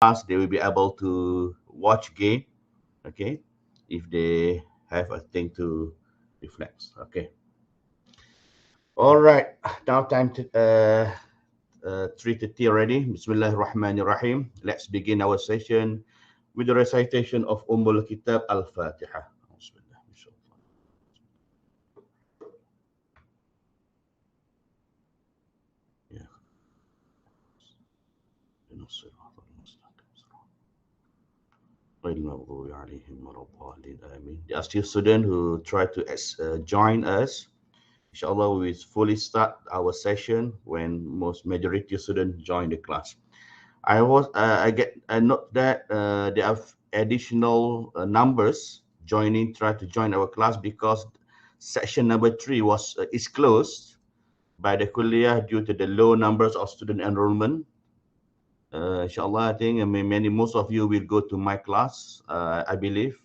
class, they will be able to watch again, okay, if they have a thing to reflect. Okay. All right. Now time to 3:30 already. Bismillahirrahmanirrahim. Let's begin our session with the recitation of Ummul Kitab Al-Fatiha. Yeah. There are still students who try to join us. Inshallah, we will fully start our session when most majority of students join the class. I note that there are additional numbers try to join our class because section number 3 is closed by the kuliah due to the low numbers of student enrollment. Inshallah, I think most of you will go to my class, I believe.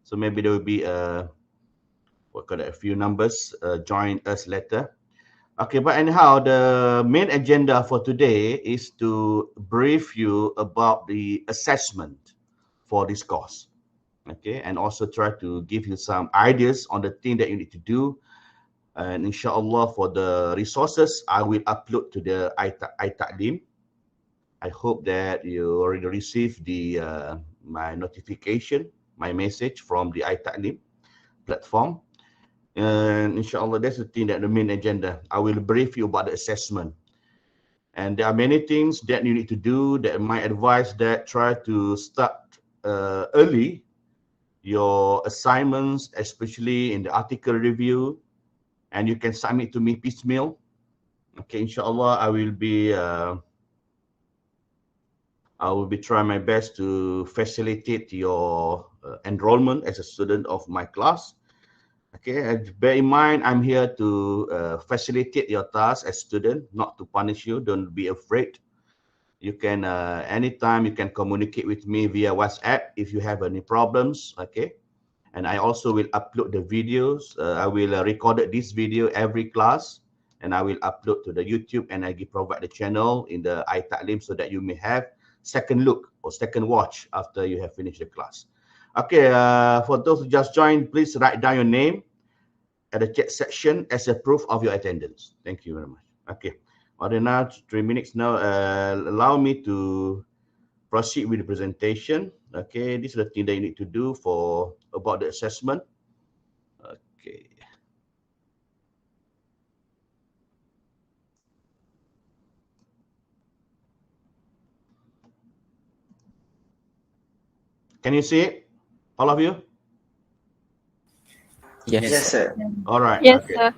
So maybe there will be a few numbers join us later. Okay, but anyhow, the main agenda for today is to brief you about the assessment for this course. Okay, and also try to give you some ideas on the thing that you need to do. And inshallah, for the resources, I will upload to the iTa'lim. I hope that you already received my notification, my message from the iTa'lim platform. And inshallah, that's the main agenda. I will brief you about the assessment. And there are many things that you need to do. That my advice that try to start early your assignments, especially in the article review, and you can submit to me piecemeal. Okay, inshallah, I will be trying my best to facilitate your enrollment as a student of my class. Okay, and bear in mind, I'm here to facilitate your task as student, not to punish you. Don't be afraid. You can anytime you can communicate with me via WhatsApp if you have any problems. Okay, and I also will upload the videos. I will record this video every class, and I will upload to the YouTube, and I provide the channel in the iTa'lim so that you may have second look or second watch after you have finished the class. Okay, for those who just joined, please write down your name at the chat section as a proof of your attendance. Thank you very much. Okay, now 3 minutes now. Allow me to proceed with the presentation. Okay, this is the thing that you need to do for about the assessment. Okay. Can you see it, all of you? Yes. Yes, sir. All right. Yes, Okay. sir.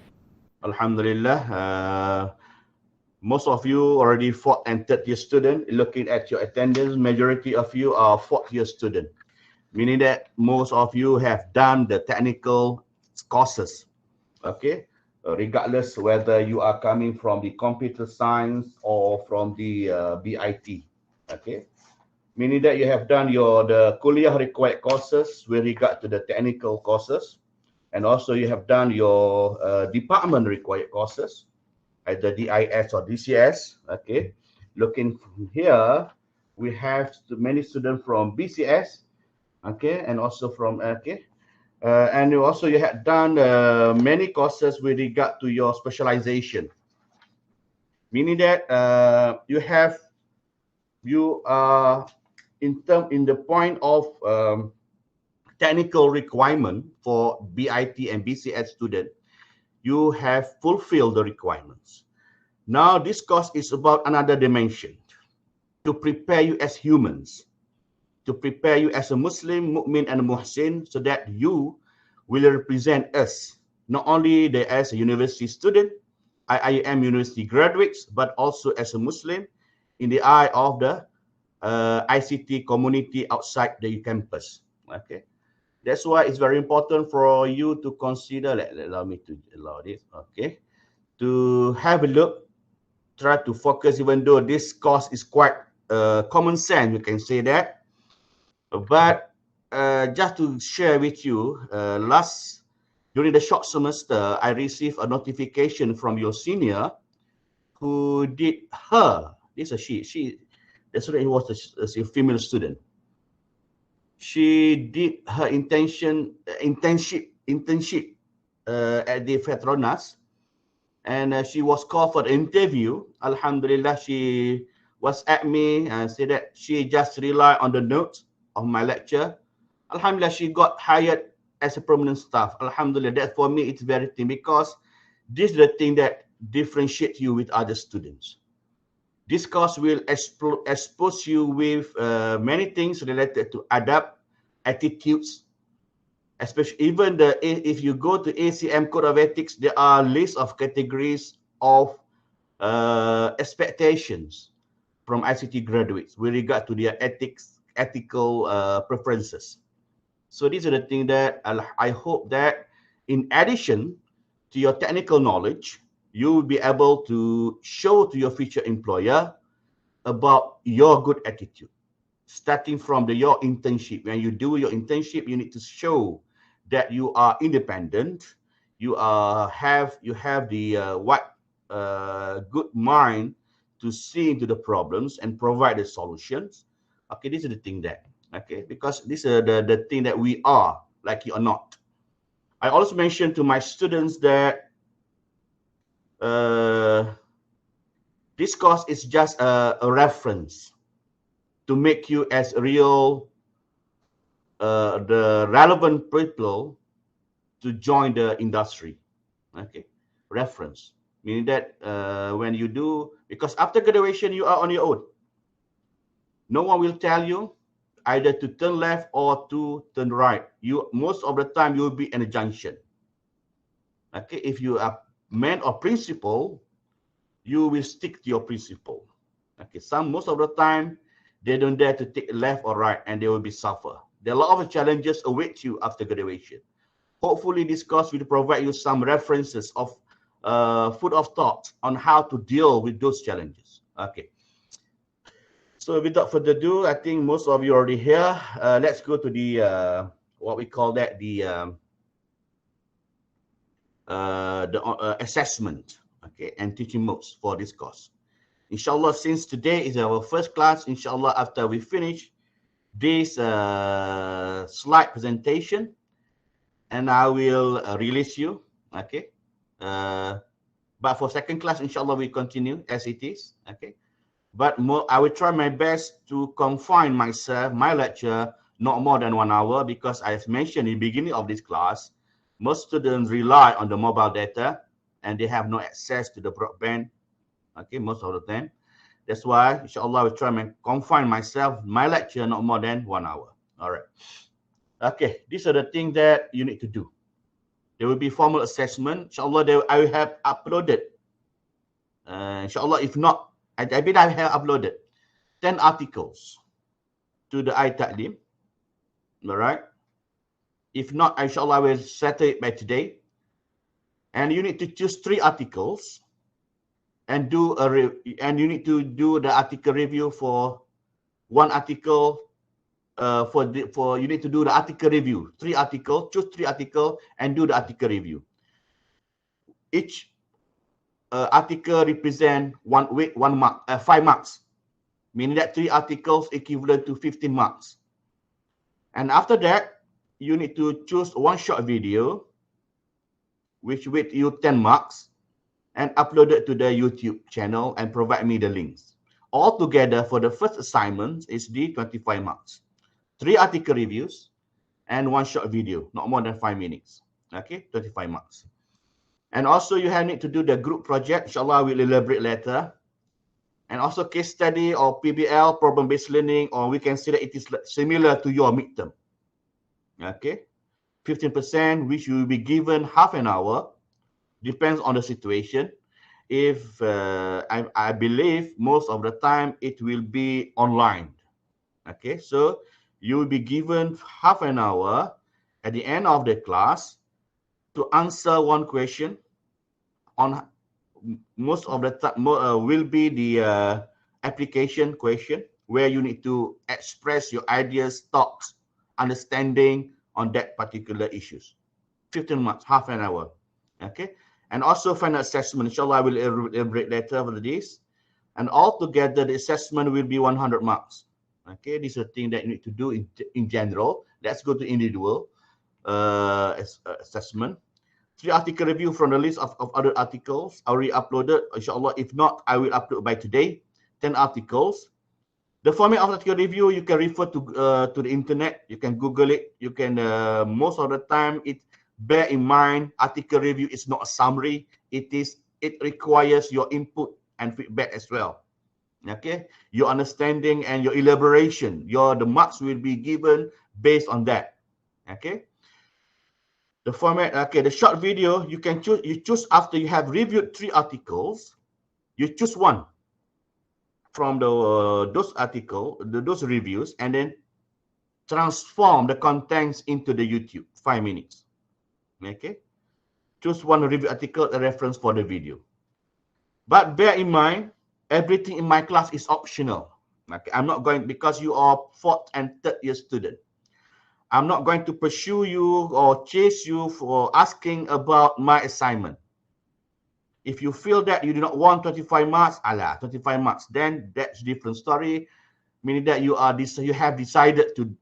Alhamdulillah. Most of you already fourth and third year student. Looking at your attendance, majority of you are fourth year student, meaning that most of you have done the technical courses. Okay, regardless whether you are coming from the computer science or from the BIT. Okay, meaning that you have done the kuliah required courses with regard to the technical courses, and also you have done your department required courses, either DIS or DCS. Okay, looking here, we have many students from BCS. Okay, and also from and you had done many courses with regard to your specialization, meaning that you are in the point of technical requirement for BIT and BCS student, you have fulfilled the requirements. Now this course is about another dimension to prepare you as humans, to prepare you as a Muslim, mu'min, and muhsin, so that you will represent us, not only as a university student, IIM university graduates, but also as a Muslim in the eye of the ICT community outside the campus. Okay, that's why it's very important for you to consider. Allow me to allow this. Okay, to have a look, try to focus, even though this course is quite common sense, you can say that. But just to share with you, during the short semester, I received a notification from your senior who did this is she. The student was a female student. She did her internship at the Petronas, and she was called for the interview. Alhamdulillah, she was at me and said that she just relied on the notes of my lecture. Alhamdulillah, she got hired as a permanent staff. Alhamdulillah, that for me it's very thing, because this is the thing that differentiates you with other students. This course will expose you with many things related to adapt, attitudes, especially even if you go to ACM Code of Ethics, there are lists of categories of expectations from ICT graduates with regard to their ethical preferences. So these are the things that I hope that in addition to your technical knowledge, you will be able to show to your future employer about your good attitude. Starting from your internship. When you do your internship, you need to show that you are independent, you have the good mind to see into the problems and provide the solutions. Okay, this is the thing that, okay, because this is the thing that we are, like you or not. I also mentioned to my students that this course is just a reference to make you as real, the relevant people to join the industry. Okay, reference, meaning that when you do, because after graduation you are on your own. No one will tell you either to turn left or to turn right. You most of the time you will be in a junction. Okay, if you are man or principal, you will stick to your principle. Okay, most of the time they don't dare to take left or right, and they will be suffer. There are a lot of challenges await you after graduation. Hopefully this course will provide you some references of food of thought on how to deal with those challenges. Okay, so without further ado, I think most of you are already here. Let's go to the what we call that, the assessment, okay, and teaching modes for this course. Inshallah, since today is our first class, inshallah, after we finish this slide presentation, and I will release you, okay. But for second class, inshallah, we continue as it is, okay. But I will try my best to confine my lecture not more than 1 hour, because as mentioned in the beginning of this class, most students rely on the mobile data and they have no access to the broadband, okay, most of the time. That's why, inshallah, I will try and confine my lecture not more than 1 hour. All right. Okay, these are the things that you need to do. There will be formal assessment. Inshallah, I will have uploaded. Inshallah, if not, I believe I have uploaded 10 articles to the iTa'lim. All right. If not, inshallah, I will settle it by today. And you need to choose 3 articles and you need to do the article review for 1 article. You need to do the article review, 3 articles, choose 3 articles and do the article review. Each article represent 5 marks, meaning that 3 articles equivalent to 15 marks. And after that, you need to choose 1 short video, which with you 10 marks, and upload it to the YouTube channel and provide me the links. Altogether, for the first assignment, is the 25 marks. 3 article reviews and 1 short video, not more than 5 minutes. Okay, 25 marks. And also you need to do the group project. Inshallah, I will elaborate later. And also case study or PBL, problem-based learning, or we can say that it is similar to your midterm. Okay, 15%, which you will be given half an hour, depends on the situation. If I believe most of the time it will be online. Okay, so you will be given half an hour at the end of the class to answer 1 question. On most of the time will be the application question, where you need to express your ideas, thoughts, understanding on that particular issues. 15 minutes, half an hour. Okay, and also final assessment. Inshallah, I will elaborate later over this. And altogether, the assessment will be 100 marks. Okay, this is a thing that you need to do in general. Let's go to individual assessment. 3 article review from the list of other articles already uploaded. Inshallah, if not, I will upload by today. 10 articles. The format of article review, you can refer to the internet. You can Google it. You can, most of the time, bear in mind, article review is not a summary. It requires your input and feedback as well. Okay, your understanding and your elaboration. The marks will be given based on that. Okay. The format, okay, the short video, you can choose, after you have reviewed 3 articles, you choose one from those reviews, and then transform the contents into the YouTube, 5 minutes. Okay. Choose one review article, a reference for the video. But bear in mind, everything in my class is optional. Okay. I'm not going, because you are 4th and 3rd year student, I'm not going to pursue you or chase you for asking about my assignment. If you feel that you do not want 25 marks, 25 marks, then that's a different story, meaning that you have decided to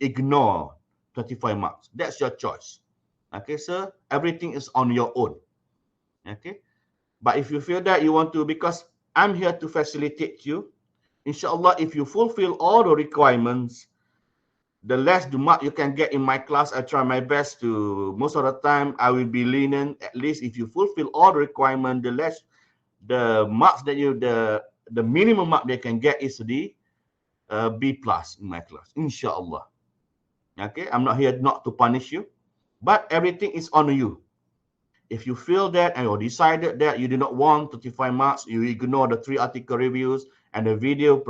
ignore 25 marks. That's your choice. Okay, sir, everything is on your own. Okay, but if you feel that you want to, because I'm here to facilitate you, inshallah, if you fulfill all the requirements, the less the mark you can get in my class, I try my best to, most of the time, I will be lenient. At least if you fulfill all the requirements, the less the marks that the minimum mark they can get is the B plus in my class, inshallah. Okay, I'm not here not to punish you, but everything is on you. If you feel that and you decided that you do not want 35 marks, you ignore the 3 article reviews and the video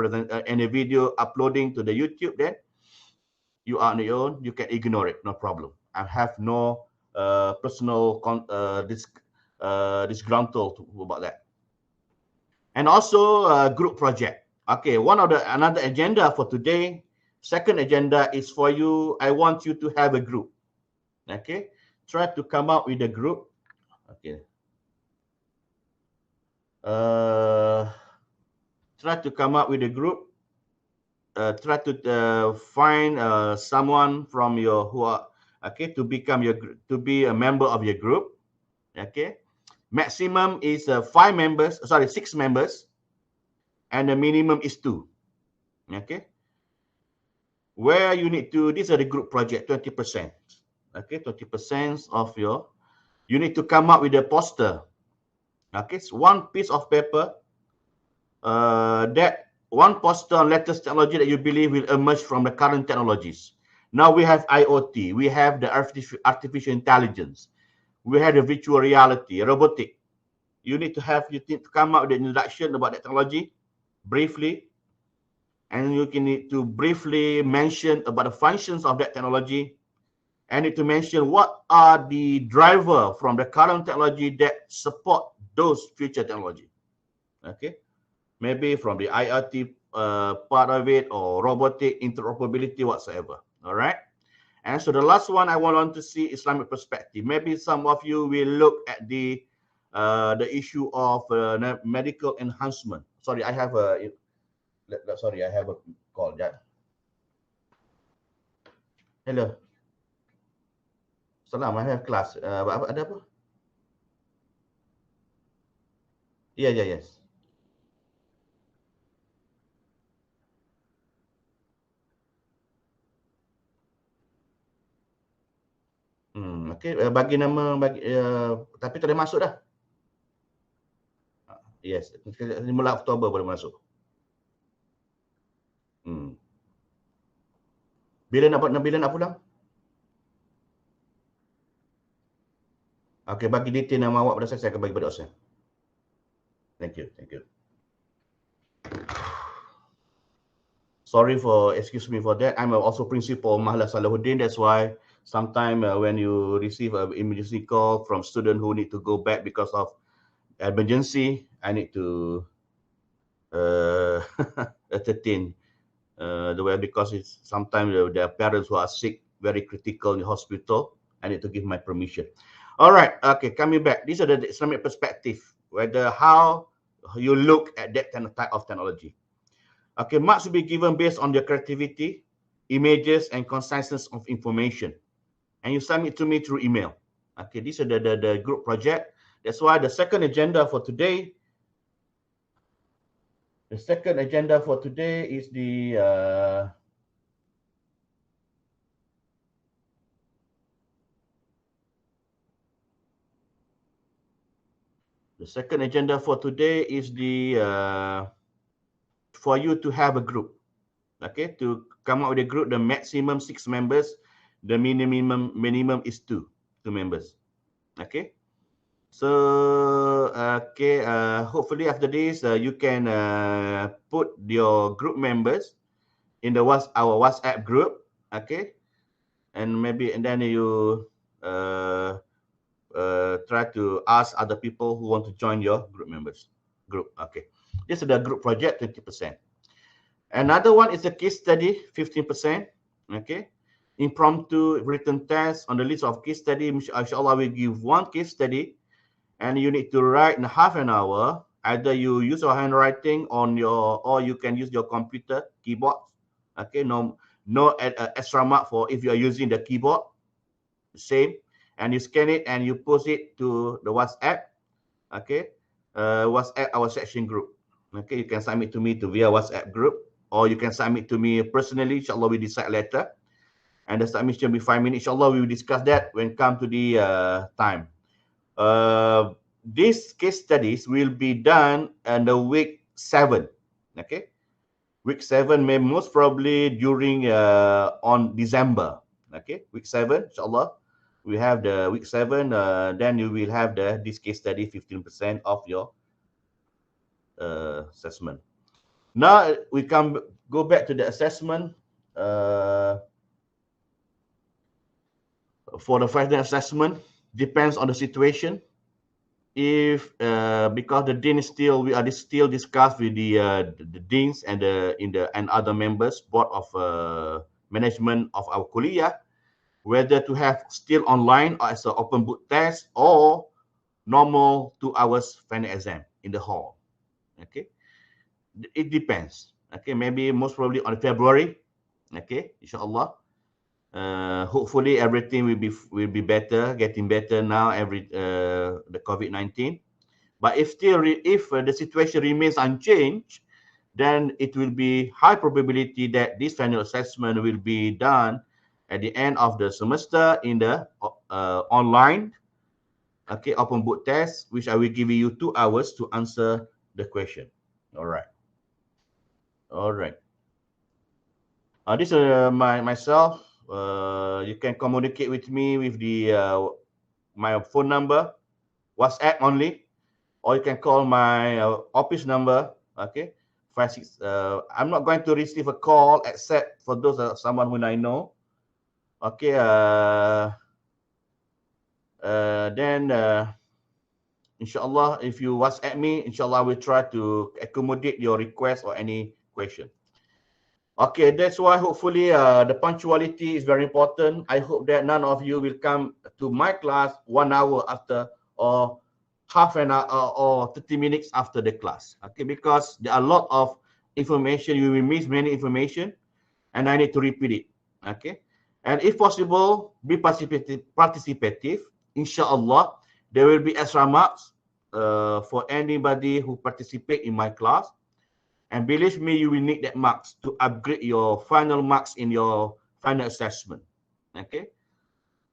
uploading to the YouTube, then you are on your own. You can ignore it, no problem. I have no personal disgruntled about that. And also group project. Okay, another agenda for today. Second agenda is for you. I want you to have a group. Okay, try to come up with a group. Okay. Try to come up with a group. Try to find someone from to be a member of your group. Okay, maximum is 6 members, and the minimum is 2. Okay, where you need to, these are the group project, 20%. Okay, 20% of you need to come up with a poster. Okay, it's one piece of paper one poster on latest technology that you believe will emerge from the current technologies. Now we have IoT, we have the artificial intelligence, we have the virtual reality, robotic. You need to come up with an introduction about that technology briefly, and you need to briefly mention about the functions of that technology, and need to mention what are the driver from the current technology that support those future technology. Okay. Maybe from the IoT part of it, or robotic interoperability whatsoever. All right. And so the last one I want to see Islamic perspective. Maybe some of you will look at the issue of medical enhancement. Sorry, I have a call. Yeah. Hello. Salam, I have class. Ada apa? Yeah, yes. Okay, bagi nama tapi tak ada masuk dah. Yes, 15 Oktober boleh masuk. Bila nak pulang? Okay, bagi detail nama awak pada saya akan bagi pada Osman. Thank you. Sorry excuse me for that. I'm also principal Mahla Salahuddin. That's why sometimes when you receive an emergency call from student who need to go back because of emergency, I need to entertain the way, because it's sometimes there are parents who are sick, very critical in the hospital. I need to give my permission. All right. Okay, coming back. These are the Islamic perspective, whether how you look at that type of technology. Okay, marks will be given based on your creativity, images, and conciseness of information. And you submit to me through email. Okay, this is the group project. That's why the second agenda for today is for you to have a group. Okay, to come up with a group, the maximum 6 members, the minimum is two members. Okay, so hopefully after this you can put your group members in our WhatsApp group. Okay, and then you try to ask other people who want to join your group. Okay, this is the group project, 20%. Another one is a case study, 15%. Okay, impromptu written test on the list of case study. Inshallah, we give one case study, and you need to write in half an hour. Either you use your handwriting or you can use your computer keyboard. Okay, no extra mark for if you are using the keyboard. Same, and you scan it and you post it to the WhatsApp. Okay, WhatsApp our section group. Okay, you can submit to me via WhatsApp group, or you can submit to me personally. Inshallah, we decide later. And the submission will be 5 minutes. Inshallah, we will discuss that when come to the time. These case studies will be done in the week 7. Okay, week 7 may most probably during on December. Okay, week 7, inshallah, we have the week 7. Then you will have this case study, 15% of your assessment. Now we go back to the assessment. For the final assessment, depends on the situation. If because the dean we are still discuss with the deans and other members, board of management of our kuliah, whether to have still online or as an open book test or normal 2 hours final exam in the hall. Okay, it depends. Okay, maybe most probably on February. Okay, inshallah. Hopefully everything will be better, getting better now. The COVID-19, but if the situation remains unchanged, then it will be high probability that this final assessment will be done at the end of the semester in the online, okay, open book test, which I will give you 2 hours to answer the question. All right. This is myself. You can communicate with me with the my phone number, WhatsApp only, or you can call my office number. Okay, 56. I'm not going to receive a call except for those someone who I know. Okay. Then inshallah, if you WhatsApp me, inshallah, we'll try to accommodate your request or any question. Okay, that's why hopefully the punctuality is very important. I hope that none of you will come to my class 1 hour after or half an hour or 30 minutes after the class. Okay, because there are a lot of information. You will miss many information and I need to repeat it. Okay, and if possible, be participative. Inshallah, there will be extra marks for anybody who participate in my class. And believe me, you will need that marks to upgrade your final marks in your final assessment. Okay.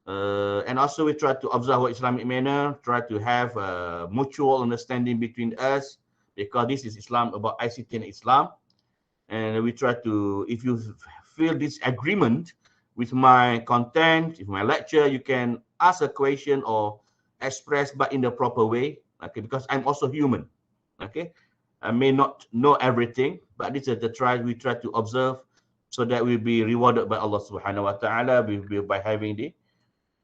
And also we try to observe our Islamic manner, try to have a mutual understanding between us, because this is Islam, about ICT and Islam. And we try to, if you feel disagreement with my content, with my lecture, you can ask a question or express, but in the proper way. Okay, because I'm also human. Okay. I may not know everything, but this is the try. We try to observe so that we'll be rewarded by Allah Subhanahu Wa Taala by having the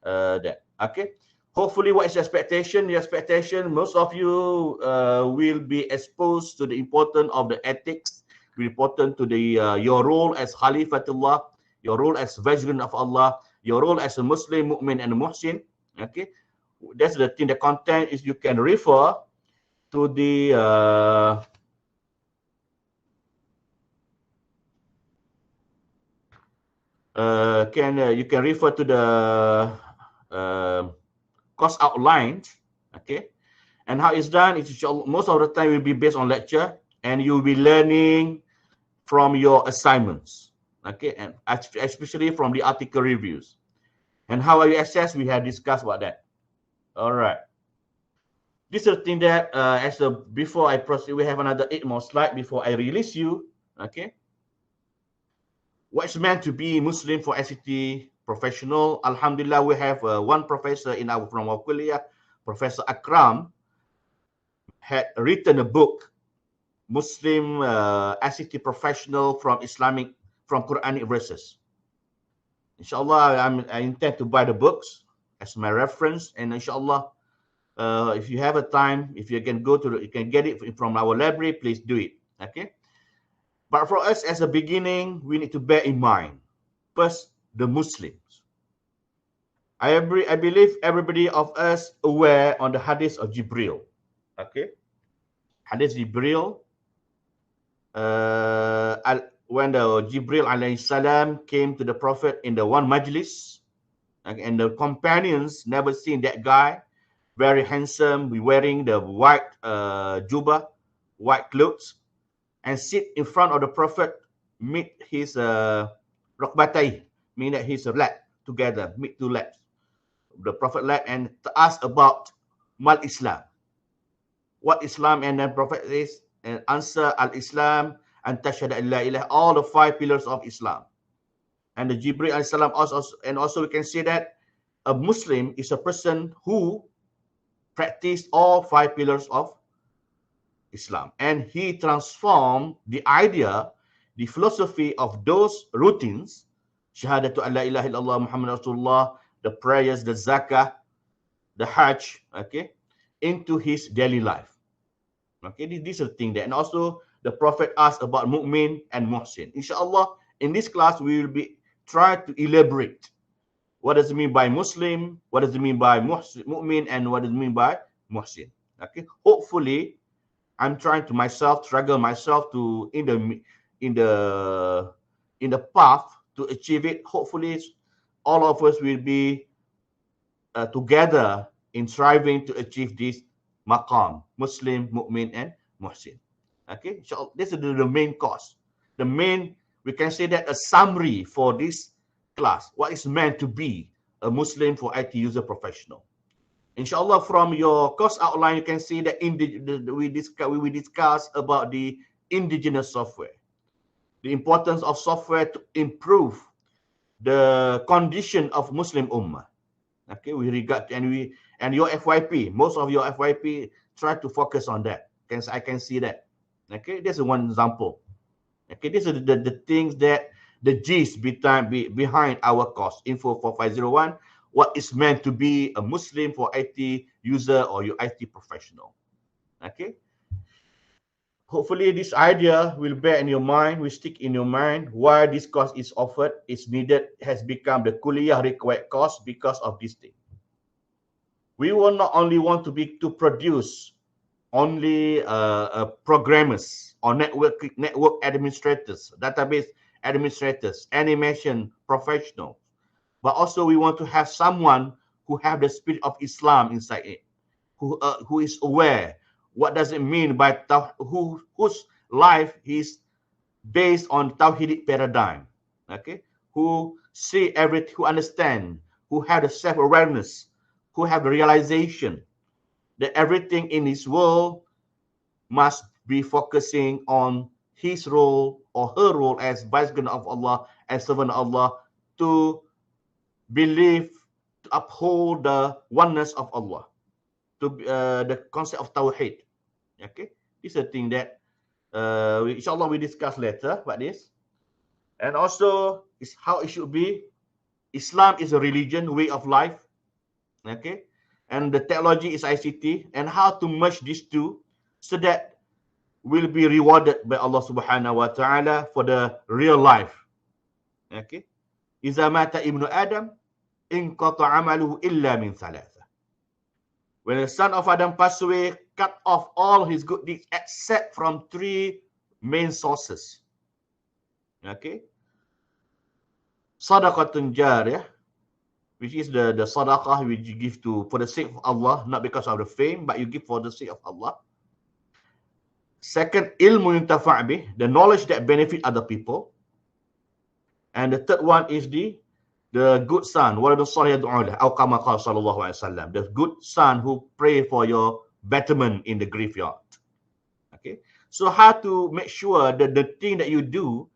that. Okay. Hopefully, what is your expectation? Your expectation, most of you will be exposed to the importance of the ethics, important to the your role as Khalifatullah, your role as vigilant of Allah, your role as a Muslim, mu'min, and muhsin. Okay. That's the thing. The content is you can refer to the you can refer to the course outline, okay? And how it's done is most of the time will be based on lecture, and you'll be learning from your assignments, okay? And especially from the article reviews. And how are you assess? We have discussed about that. All right. This is the thing that before I proceed, we have another 8 more slides before I release you, okay? What's meant to be Muslim for ICT professional? Alhamdulillah, we have one professor from our kuliah, Professor Akram, had written a book, Muslim ICT professional from Quranic verses. Inshallah, I intend to buy the books as my reference, and inshallah, if you have a time, if you can you can get it from our library, please do it. Okay. But for us as a beginning, we need to bear in mind first the Muslims. I believe everybody of us aware on the hadith of Jibril. Okay. Hadith Jibril. When the Jibril alayhi salam came to the Prophet in the one majlis, and the companions never seen that guy, very handsome, wearing the white jubah, white clothes, and sit in front of the Prophet, meet his rukbatai, meaning that his lap together, meet two laps, the Prophet lap, and to ask about Mal Islam, what Islam, and then Prophet is and answer Al-Islam and tashhadu an la ilaha, all the 5 pillars of Islam. And the Jibril alayhi salam also we can say that a Muslim is a person who practiced all 5 pillars of Islam, and he transformed the idea, the philosophy of those routines, shahadatu an la ilaha illallah Muhammad Rasulullah, the prayers, the zakah, the hajj, okay, into his daily life. Okay, this is the thing there. And also the Prophet asked about mu'min and muhsin. Inshallah, in this class we will be try to elaborate what does it mean by Muslim, what does it mean by mu'min, and what does it mean by muhsin. Okay, hopefully I'm trying to struggle myself to in the path to achieve it. Hopefully all of us will be together in striving to achieve this maqam, Muslim, mu'min, and muhsin. Okay, so this is the main course. The main, we can say that a summary for this class, what is meant to be a Muslim for IT user professional. Inshallah, from your course outline, you can see that we discuss about the indigenous software, the importance of software to improve the condition of Muslim Ummah. Okay, we regard and your FYP, most of your FYP try to focus on that. I can see that. Okay, this is one example. Okay, this is the things that the gist behind our course, Info 4501. What is meant to be a Muslim for IT user or your IT professional. Okay. Hopefully this idea will bear in your mind, will stick in your mind why this course is offered, is needed, has become the kuliah required course because of this thing. We will not only want to produce only programmers or network administrators, database administrators, animation professionals, but also we want to have someone who have the spirit of Islam inside it, who is aware what does it mean by whose life is based on Tawhidic paradigm, okay, who see everything, who understand, who have the self-awareness, who have the realization that everything in this world must be focusing on his role or her role as vicegerent of Allah, as servant of Allah, to believe, to uphold the oneness of Allah, to the concept of Tawhid. Okay, this is a thing that inshallah we discuss later about this. And also is how it should be. Islam is a religion, way of life. Okay, and the technology is ICT, and how to merge these two so that will be rewarded by Allah subhanahu wa ta'ala for the real life. Okay, Iza mata ibnu Adam inqata amaluhu illa min thalatha. When the son of Adam passed away, cut off all his good deeds except from 3 main sources. Okay. Sadaqatun jariyah, which is the sadaqah which you give to for the sake of Allah, not because of the fame, but you give for the sake of Allah. Second, ilmu yuntafa' bih, the knowledge that benefit other people. And the third one is the good son, waladun salih yad'u lahu, aw kama qala sallallahu alaihi wasallam, the good son who pray for your betterment in the graveyard. Okay, so how to make sure that the thing that you do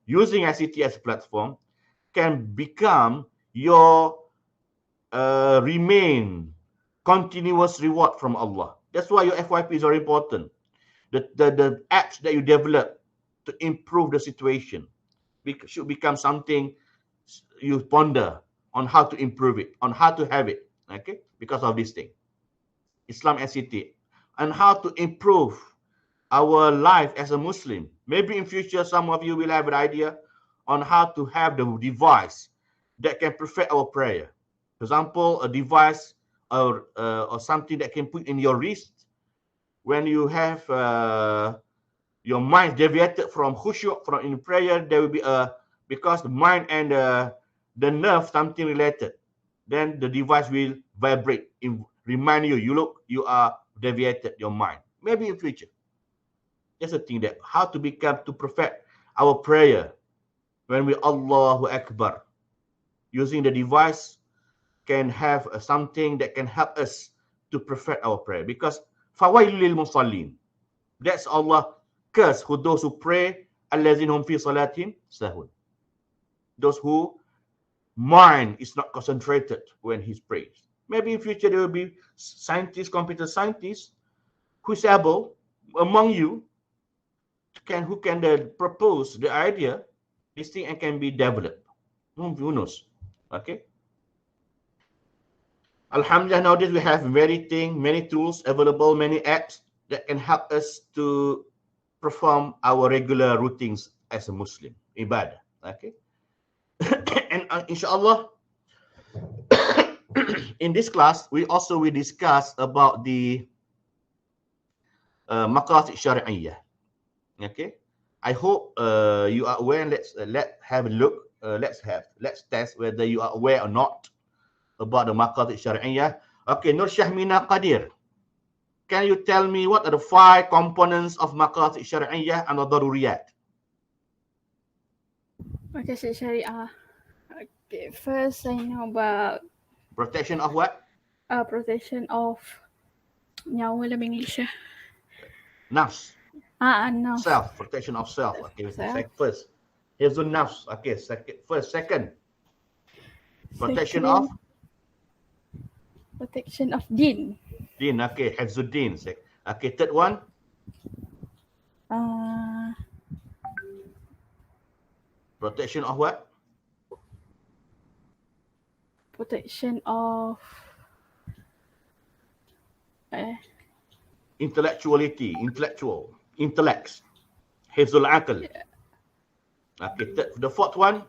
using ICT as a platform can become your remain continuous reward from Allah. That's why your FYP is very important. The apps that you develop to improve the situation should become something you ponder on how to improve it, on how to have it, okay, because of this thing, Islam ICT, and how to improve our life as a Muslim. Maybe in future, some of you will have an idea on how to have the device that can perfect our prayer. For example, a device or something that can put in your wrist when you have your mind deviated from khusyuk, from in prayer, there will be because the mind and the nerve something related, then the device will vibrate, remind you, you are deviated your mind. Maybe in future. That's the thing, that how to perfect our prayer when we Allahu Akbar. Using the device can have something that can help us to perfect our prayer. Because fawailul lil musallin, that's Allah curse who those who pray, allazina hum fi salatin sahun, those who mind is not concentrated when he prays. Maybe in future there will be scientists, computer scientists, who is able among you who can propose the idea, this thing, and can be developed. Who knows? Okay. Alhamdulillah, nowadays we have many tools available, many apps that can help us to perform our regular routines as a Muslim, ibadah. Okay. And inshallah, in this class, we will discuss about the maqasid syari'iyah. Okay, I hope you are aware. Let's have a look. Let's test whether you are aware or not about the maqasid syari'iyah. Okay, Nur Syahmina Qadir, can you tell me what are the 5 components of maqasid syari'iyah and daruriyat? Maqasid syariah. Okay, first I know about protection of what? Protection of nyawa dalam English. Nafs. Nafs. Self, protection of self. Okay, first. Hifzun nafs. Okay, second. Protection of din. Din, okay, hifzuddin. Okay, third one. Protection of what? Protection of intellects. Hifzul aql. Okay, the fourth one.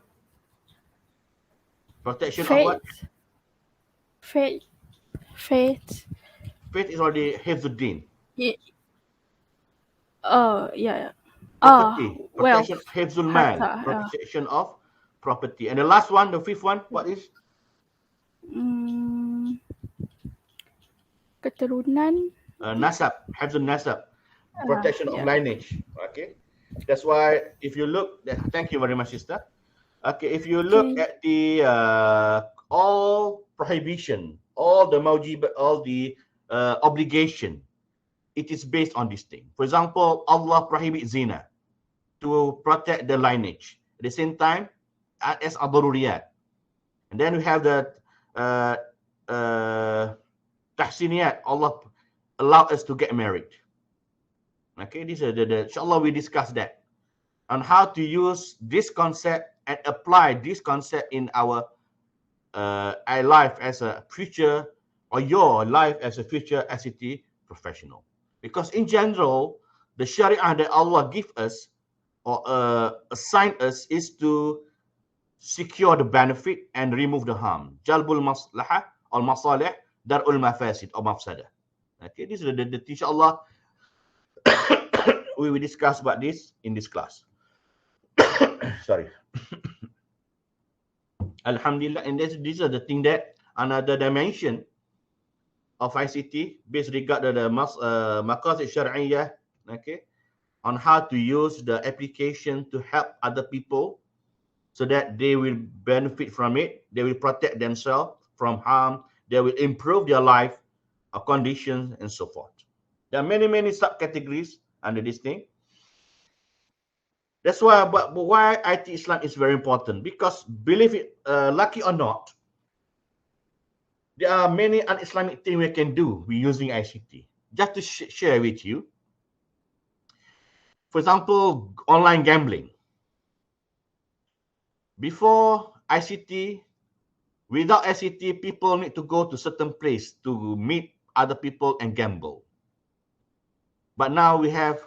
Protection of what? Faith. Faith is already hifzuddin. Yeah. Property. Wealth. Protection, hifzul mal. Protection of property. And the last one, the fifth one, what is? Keturunan. Nasab, hifzul nasab. Protection of lineage. Okay, that's why if you look, thank you very much, sister. Okay, if you look at the all prohibition, all the obligation, it is based on this thing. For example, Allah prohibits zina to protect the lineage. At the same time, as ad-daruriyat. And then we have the tahsiniyat. Allah allow us to get married. Okay, this is inshallah we discuss that on how to use this concept and apply this concept in our life as a future, or your life as a future ICT professional. Because in general, the Sharia that Allah give us or assign us is to secure the benefit and remove the harm. Jalbul maslahah or masalih, darul mafasid or mafsadah. Okay, this is the inshallah we will discuss about this in this class. Sorry. Alhamdulillah, and these are the thing that another dimension of ICT based regard to the maqasid syar'iyyah, okay, on how to use the application to help other people so that they will benefit from it, they will protect themselves from harm, they will improve their life conditions and so forth. There are many subcategories under this thing. That's why, but why IT Islam is very important, because believe it, lucky or not, there are many un-Islamic things we can do with using ICT. Just to share with you, for example, online gambling. Before ICT, without ICT, people need to go to certain place to meet other people and gamble. But now we have,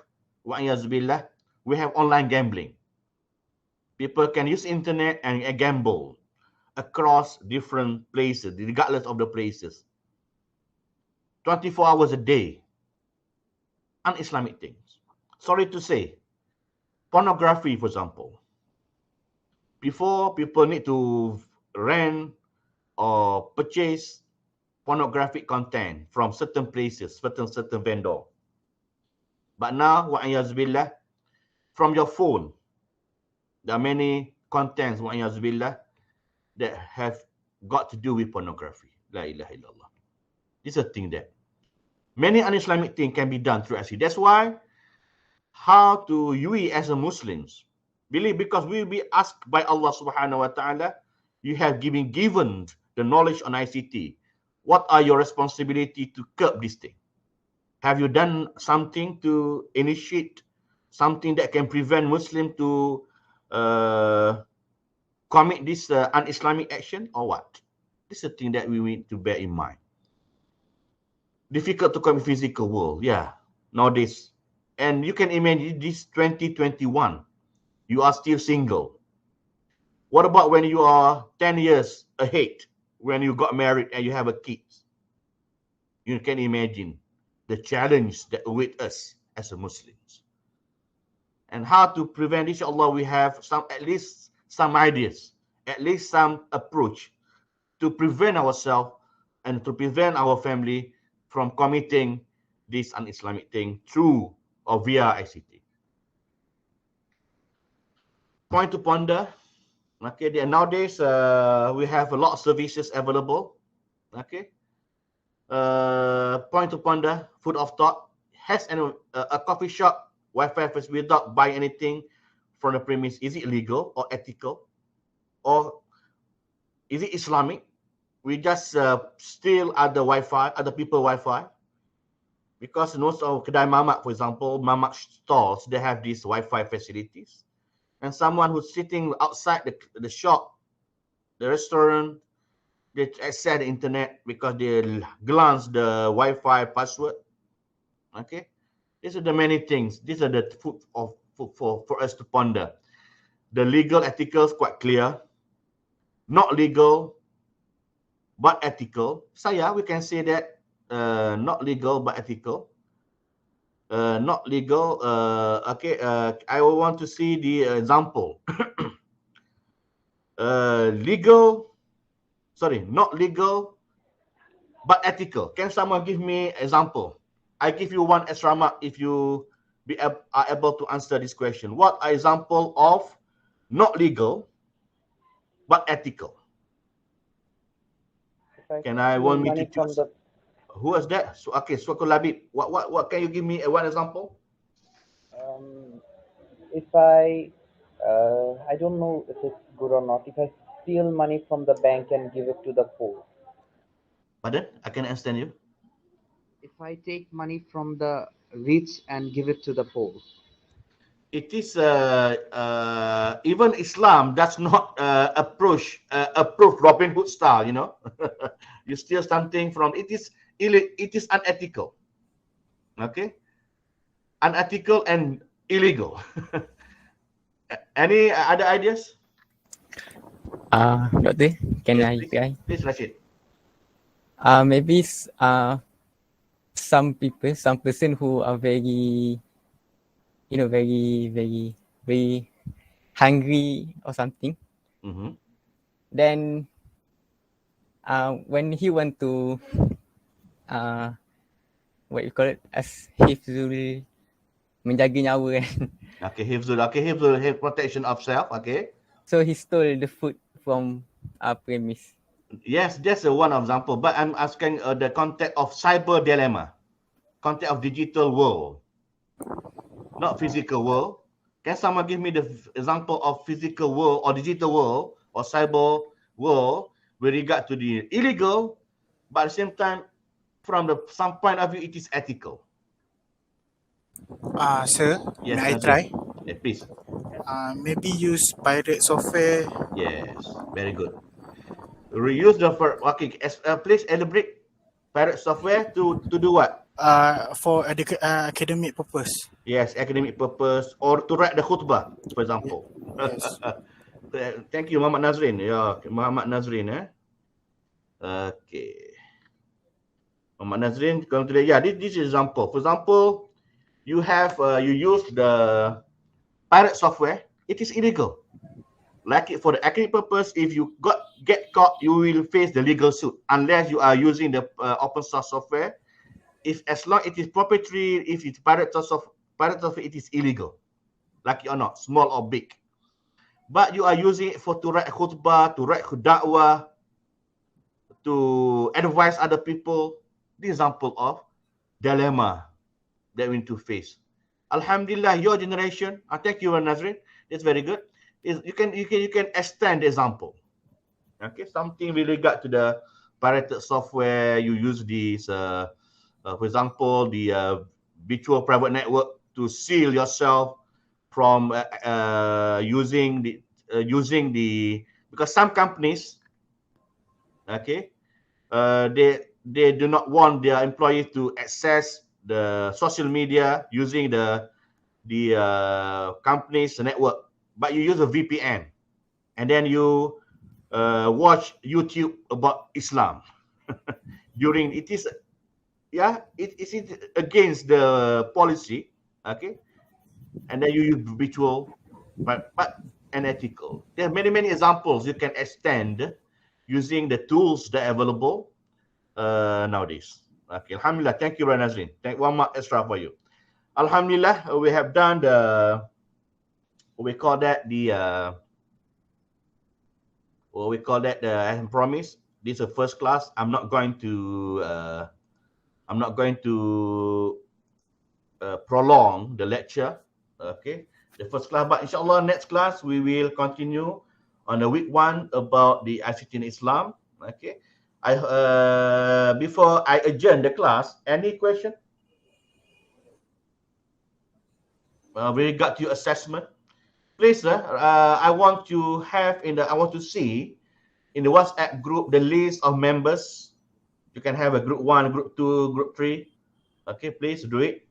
wa'iyazbillah, we have online gambling. People can use internet and gamble across different places, regardless of the places. 24 hours a day. Un-Islamic things. Sorry to say, pornography, for example. Before, people need to rent or purchase pornographic content from certain places, certain vendor. But now, wa'iyazbillah, from your phone, there are many contents, wa'iyazbillah, that have got to do with pornography. La ilaha illallah. This is a thing that many un-Islamic things can be done through ICT. That's why how to we as a Muslims believe, because we will be asked by Allah subhanahu wa ta'ala, you have given the knowledge on ICT. What are your responsibility to curb this thing? Have you done something to initiate something that can prevent Muslim to commit this un-Islamic action or what? This is a thing that we need to bear in mind. Difficult to commit physical world, yeah, nowadays. And you can imagine this 2021, you are still single. What about when you are 10 years ahead, when you got married and you have a kid? You can imagine the challenge that awaits us as a Muslims. And how to prevent, inshallah, we have at least some ideas, at least some approach to prevent ourselves and to prevent our family from committing this un-Islamic thing through or via ICT. Point to ponder. Okay, nowadays we have a lot of services available. Okay, point to ponder. Food of thought. Has a coffee shop Wi-Fi first without buying anything from the premise? Is it legal or ethical, or is it Islamic? We just steal other Wi-Fi, other people Wi-Fi, because most of kedai mamak, for example, mamak stalls, they have these Wi-Fi facilities, and someone who's sitting outside the shop, the restaurant, they access the internet because they glance the Wi-Fi password. Okay, these are the many things. These are the food for us to ponder. The legal, ethical is quite clear. Not legal, but ethical. We can say that not legal but ethical. Not legal. Okay. I want to see the example. Not legal but ethical. Can someone give me example? I give you one extra mark if you are able to answer this question. What are example of not legal but ethical? Can I want me to choose? Who is that? So okay, Swakul Labib. What can you give me one example? If I don't know if it's good or not. If I steal money from the bank and give it to the poor. Pardon? I can understand you. If I take money from the rich and give it to the poor. It is even Islam does not approve Robin Hood style. You know, you steal something from it is unethical. Okay, unethical and illegal. Any other ideas? Doctor, can Yes, I please. reply? Please, Rashid. Maybe some people, some person who are very, very hungry or something. Mm-hmm. Then when he want to what you call it, as hifzul, menjaga nyawa kan. Okay, hifzul, protection of self. Okay. So he stole the food from our premise. Yes, that's one example. But I'm asking the context of cyber dilemma, context of digital world, not physical world. Can someone give me the example of physical world or digital world or cyber world with regard to the illegal, but at the same time, from some point of view, it is ethical? Sir, Yes, may I Nazrin. try? Yeah, please. Maybe use pirate software. Yes, very good. Reuse the okay. Please elaborate. Pirate software to do what? For academic purpose. Yes, academic purpose or to write the khutbah, for example. Yes. Thank you, Muhammad Nazrin. Yeah, Muhammad Nazrin. Okay. Muhammad Nazrin, come to the, yeah, this is example. For example, you have you use the pirate software. It is illegal. Like it for the academic purpose, if you get caught, you will face the legal suit unless you are using the open source software. If as long it is proprietary, if it's pirate software, it is illegal, like it or not, small or big. But you are using it to write khutbah, to write da'wah, to advise other people. The example of dilemma that we need to face. Alhamdulillah, your generation. Thank you, Nazrin. That's very good. You can extend the example. Okay, something with regard to the pirated software. You use these, for example, the virtual private network to seal yourself from using the because some companies, okay, they do not want their employees to access the social media using the company's network, but you use a VPN, and then you watch YouTube about Islam during it is against the policy, okay, and then you use virtual but unethical. There are many examples you can extend using the tools that are available nowadays. Okay, Alhamdulillah. Thank you, Nazrin. One more extra for you. Alhamdulillah, we have done we call that the as promised. This is a first class. I'm not going to prolong the lecture. Okay, the first class, but inshallah next class we will continue on the week 1 about the ICT in Islam. Okay, before I adjourn the class, any question with regard to your assessment? Please, I want to see in the WhatsApp group the list of members. You can have a group 1, group 2, group 3. Okay, please do it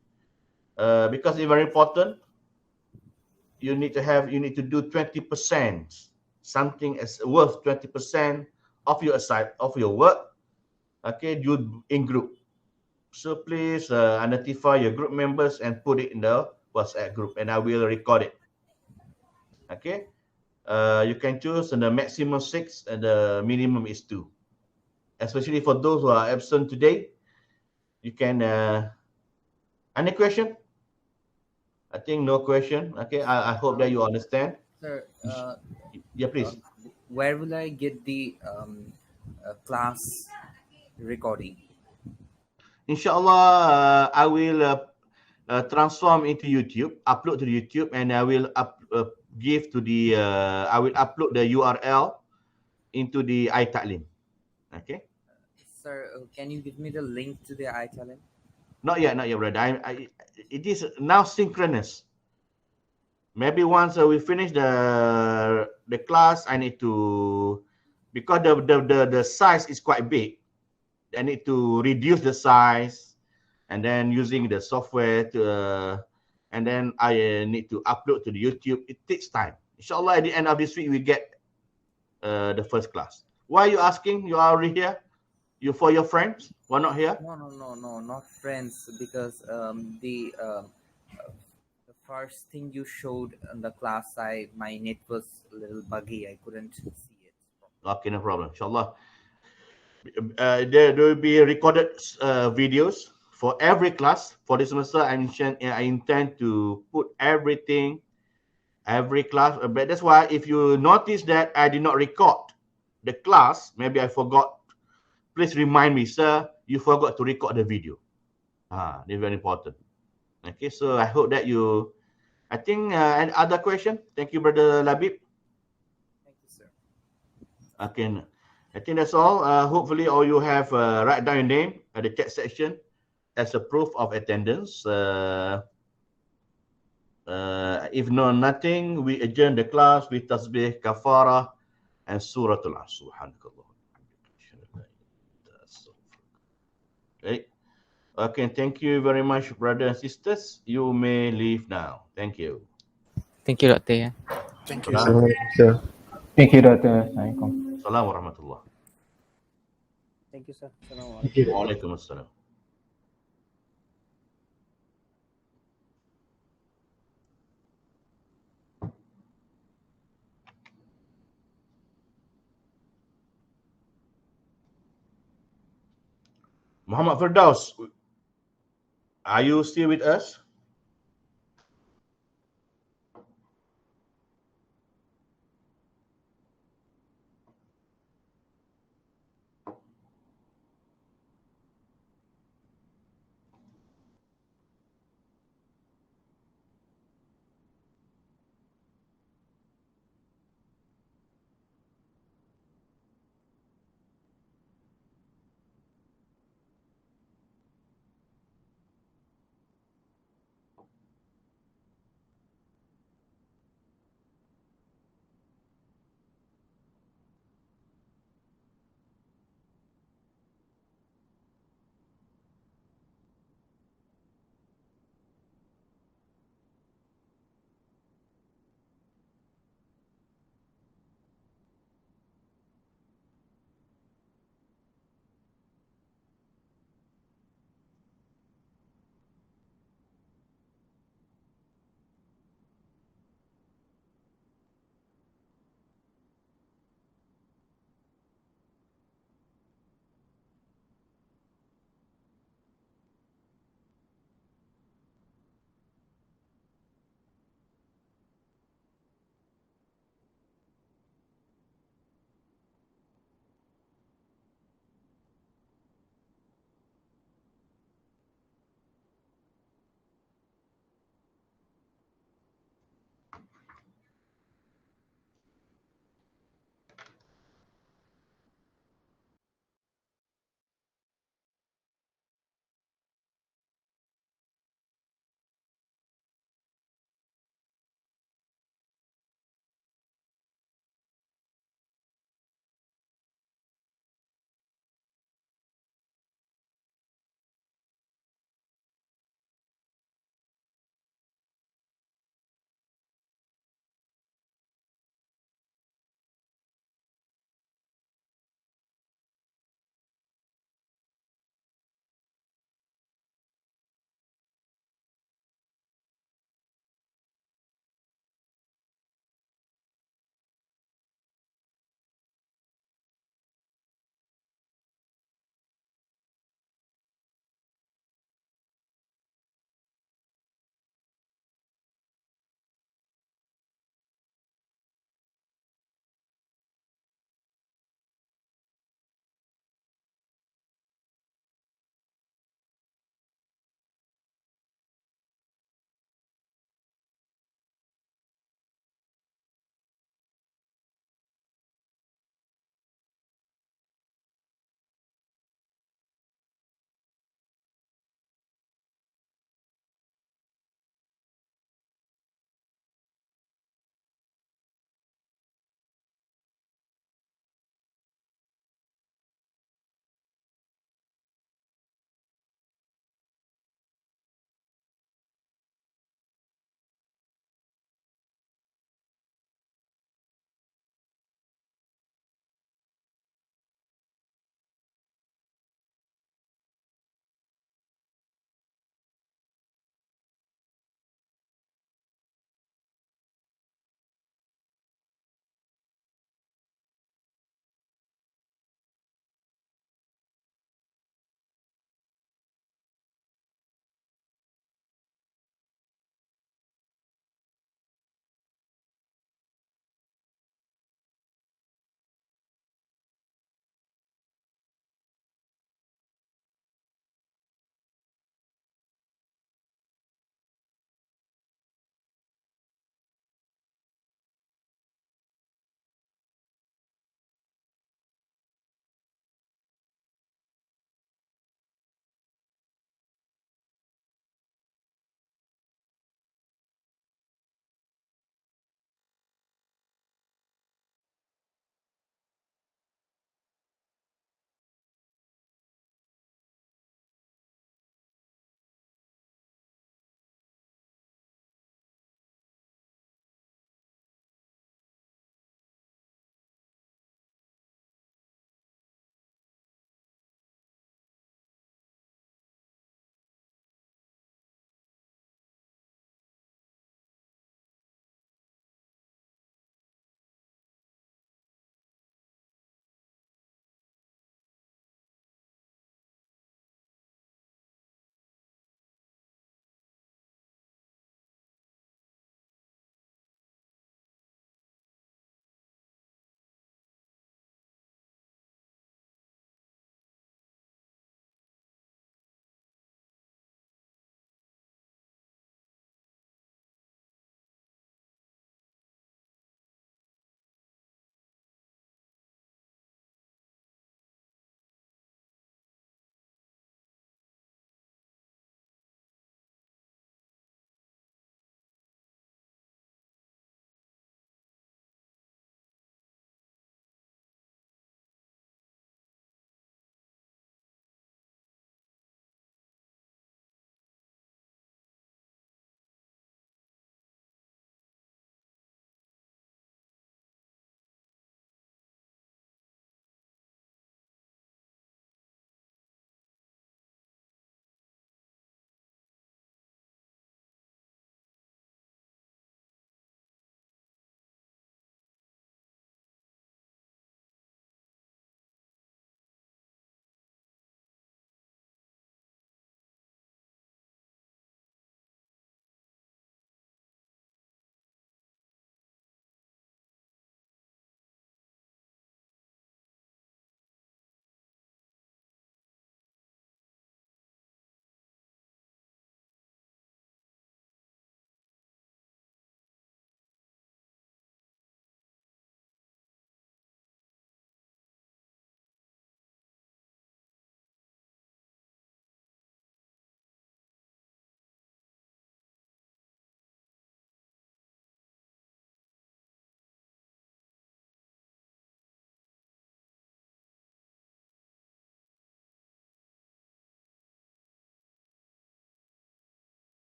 because it's very important. You need to do 20%, something as worth 20% of your work. Okay, do in group. So please identify your group members and put it in the WhatsApp group, and I will record it. Okay, you can choose, and the maximum 6 and the minimum is 2. Especially for those who are absent today, you can. Any question? I think no question. Okay, I hope that you understand. Sir, Yeah, please. where will I get the class recording? Inshallah, I will transform into YouTube, upload to YouTube, and I will give to the. I will upload the URL into the iTalim. Okay. Sir, can you give me the link to the iTalent? Not yet, brother. It is now synchronous. Maybe once we finish the class, I need to, because the size is quite big, I need to reduce the size, and then using the software to, and then I need to upload to the YouTube. It takes time. Inshallah, at the end of this week, we get the first class. Why are you asking? You are already here. You for your friends who are not here? No, not friends, because the first thing you showed on the class, my net was a little buggy. I couldn't see it. Okay, no problem. Inshallah. There will be recorded videos for every class for this semester. I intend to put everything, every class. But that's why if you notice that I did not record the class, maybe I forgot. Please remind me, sir, you forgot to record the video. They're very important. Okay, so I hope that you, I think, any other question? Thank you, Brother Labib. Thank you, sir. Okay, I think that's all. Hopefully, all you have write down your name at the chat section as a proof of attendance. If no nothing, we adjourn the class with tasbih, kafara, and suratul Asr. Subhanakallah. Okay, thank you very much, brothers and sisters. You may leave now. Thank you. Thank you, Doctor. Thank you, Salam. sir. Thank you, Doctor. Assalamualaikum. Assalamualaikum warahmatullah. Thank you, sir. Assalamualaikum. Waalaikumsalam. Muhammad Firdaus, are you still with us?